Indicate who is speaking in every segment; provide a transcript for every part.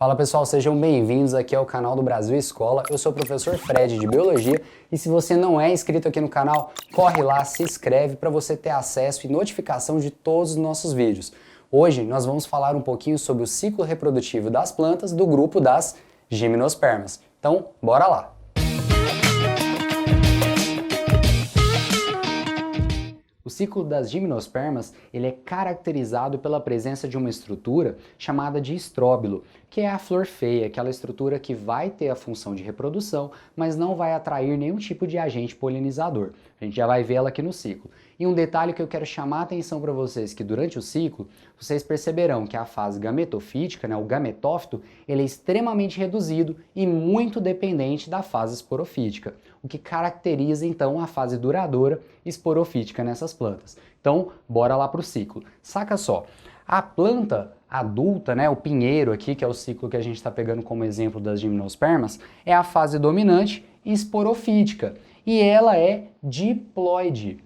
Speaker 1: Fala pessoal, sejam bem-vindos aqui ao canal do Brasil Escola. Eu sou o professor Fred de Biologia e se você não é inscrito aqui no canal, corre lá, se inscreve para você ter acesso e notificação de todos os nossos vídeos. Hoje nós vamos falar um pouquinho sobre o ciclo reprodutivo das plantas do grupo das Gimnospermas. Então, bora lá! O ciclo das gimnospermas ele é caracterizado pela presença de uma estrutura chamada de estróbilo, que é a flor feia, aquela estrutura que vai ter a função de reprodução, mas não vai atrair nenhum tipo de agente polinizador. A gente já vai ver ela aqui no ciclo. E um detalhe que eu quero chamar a atenção para vocês, que durante o ciclo, vocês perceberão que a fase gametofítica, o gametófito, ele é extremamente reduzido e muito dependente da fase esporofítica, o que caracteriza então a fase duradoura esporofítica nessas plantas. Então, bora lá para o ciclo. Saca só, a planta adulta, o pinheiro aqui, que é o ciclo que a gente está pegando como exemplo das gimnospermas, é a fase dominante esporofítica e ela é diploide.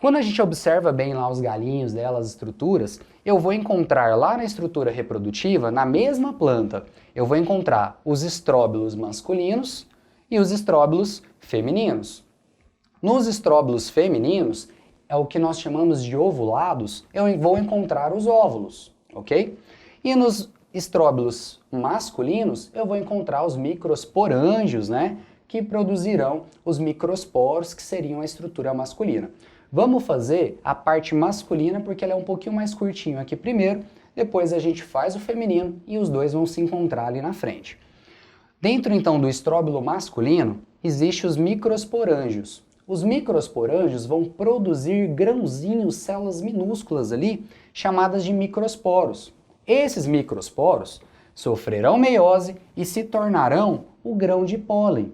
Speaker 1: Quando a gente observa bem lá os galinhos delas, as estruturas, eu vou encontrar lá na estrutura reprodutiva, na mesma planta, eu vou encontrar os estróbilos masculinos e os estróbilos femininos. Nos estróbilos femininos, é o que nós chamamos de ovulados, eu vou encontrar os óvulos, ok? E nos estróbilos masculinos, eu vou encontrar os microsporângios, que produzirão os microsporos, que seriam a estrutura masculina. Vamos fazer a parte masculina porque ela é um pouquinho mais curtinho aqui primeiro, depois a gente faz o feminino e os dois vão se encontrar ali na frente. Dentro então do estróbilo masculino, existem os microsporângios. Os microsporângios vão produzir grãozinhos, células minúsculas ali, chamadas de microsporos. Esses microsporos sofrerão meiose e se tornarão o grão de pólen.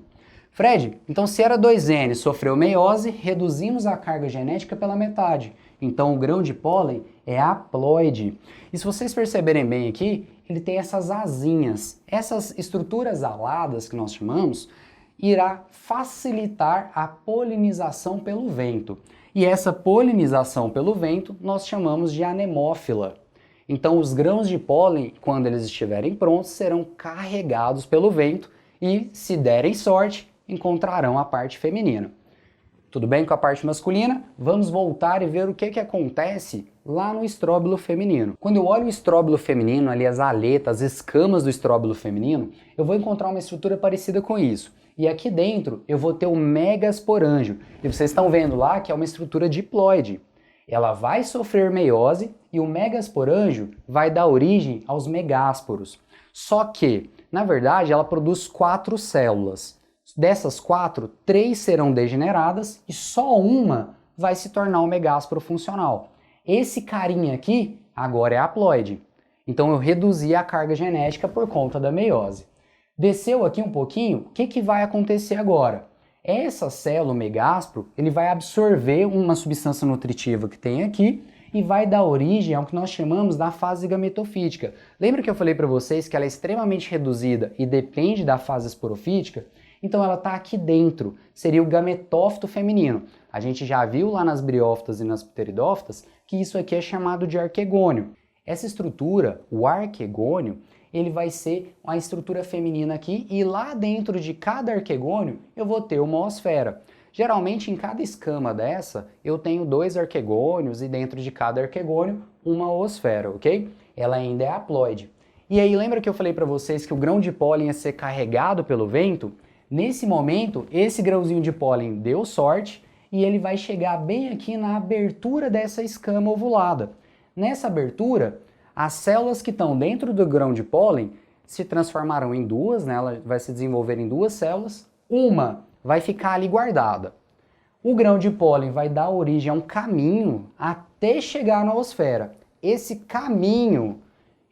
Speaker 1: Fred, então se era 2N, sofreu meiose, reduzimos a carga genética pela metade. Então o grão de pólen é haploide. E se vocês perceberem bem aqui, ele tem essas asinhas. Essas estruturas aladas que nós chamamos, irá facilitar a polinização pelo vento. E essa polinização pelo vento nós chamamos de anemófila. Então os grãos de pólen, quando eles estiverem prontos, serão carregados pelo vento e, se derem sorte, encontrarão a parte feminina. Tudo bem com a parte masculina? Vamos voltar e ver o que acontece lá no estróbilo feminino. Quando eu olho o estróbilo feminino, ali as aletas, as escamas do estróbilo feminino, eu vou encontrar uma estrutura parecida com isso. E aqui dentro eu vou ter o megasporângio. E vocês estão vendo lá que é uma estrutura diploide. Ela vai sofrer meiose e o megasporângio vai dar origem aos megásporos. Só que, na verdade, ela produz 4 células. Dessas 4, 3 serão degeneradas e só uma vai se tornar um megásporo funcional. Esse carinha aqui agora é haploide. Então eu reduzi a carga genética por conta da meiose. Desceu aqui um pouquinho, o que vai acontecer agora? Essa célula megásporo, ele vai absorver uma substância nutritiva que tem aqui e vai dar origem ao que nós chamamos da fase gametofítica. Lembra que eu falei para vocês que ela é extremamente reduzida e depende da fase esporofítica? Então ela está aqui dentro, seria o gametófito feminino. A gente já viu lá nas briófitas e nas pteridófitas que isso aqui é chamado de arquegônio. Essa estrutura, o arquegônio, ele vai ser uma estrutura feminina aqui e lá dentro de cada arquegônio eu vou ter uma oosfera. Geralmente em cada escama dessa eu tenho 2 arquegônios e dentro de cada arquegônio uma oosfera, ok? Ela ainda é haploide. E aí lembra que eu falei para vocês que o grão de pólen ia ser carregado pelo vento? Nesse momento, esse grãozinho de pólen deu sorte e ele vai chegar bem aqui na abertura dessa escama ovulada. Nessa abertura, as células que estão dentro do grão de pólen se transformarão em 2, ela vai se desenvolver em 2 células, uma vai ficar ali guardada. O grão de pólen vai dar origem a um caminho até chegar na oosfera. Esse caminho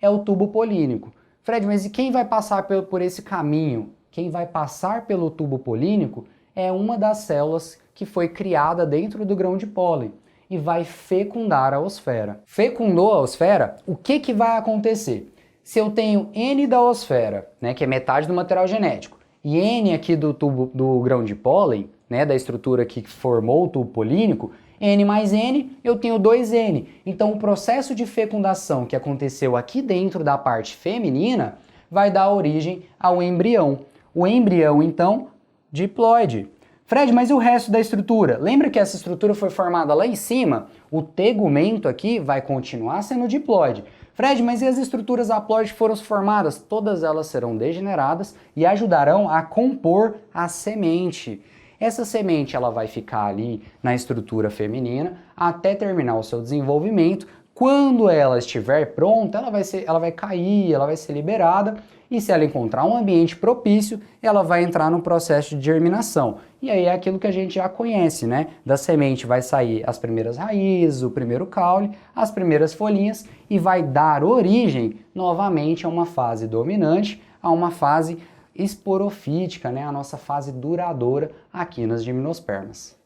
Speaker 1: é o tubo polínico. Fred, mas e quem vai passar por esse caminho? Quem vai passar pelo tubo polínico é uma das células que foi criada dentro do grão de pólen e vai fecundar a oosfera. Fecundou a oosfera, o que vai acontecer? Se eu tenho N da oosfera, que é metade do material genético, e N aqui do tubo do grão de pólen, da estrutura que formou o tubo polínico, N mais N, eu tenho 2N. Então o processo de fecundação que aconteceu aqui dentro da parte feminina vai dar origem ao embrião. O embrião, então, diploide. Fred, mas e o resto da estrutura? Lembra que essa estrutura foi formada lá em cima? O tegumento aqui vai continuar sendo diploide. Fred, mas e as estruturas haploides que foram formadas? Todas elas serão degeneradas e ajudarão a compor a semente. Essa semente ela vai ficar ali na estrutura feminina até terminar o seu desenvolvimento. Quando ela estiver pronta, ela vai cair, ela vai ser liberada e se ela encontrar um ambiente propício, ela vai entrar no processo de germinação. E aí é aquilo que a gente já conhece, né? Da semente vai sair as primeiras raízes, o primeiro caule, as primeiras folhinhas e vai dar origem novamente a uma fase dominante, a uma fase esporofítica, né? A nossa fase duradoura aqui nas gimnospermas.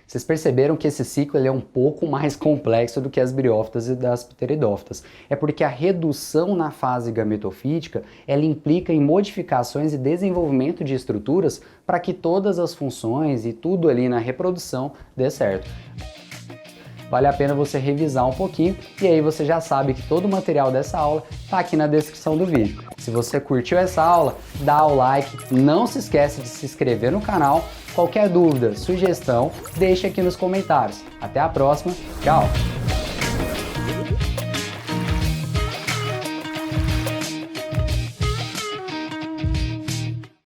Speaker 1: Vocês perceberam que esse ciclo ele é um pouco mais complexo do que as briófitas e das pteridófitas. É porque a redução na fase gametofítica, ela implica em modificações e desenvolvimento de estruturas para que todas as funções e tudo ali na reprodução dê certo. Vale a pena você revisar um pouquinho e aí você já sabe que todo o material dessa aula está aqui na descrição do vídeo. Se você curtiu essa aula, dá o like, não se esquece de se inscrever no canal. Qualquer dúvida, sugestão, deixe aqui nos comentários. Até a próxima, tchau!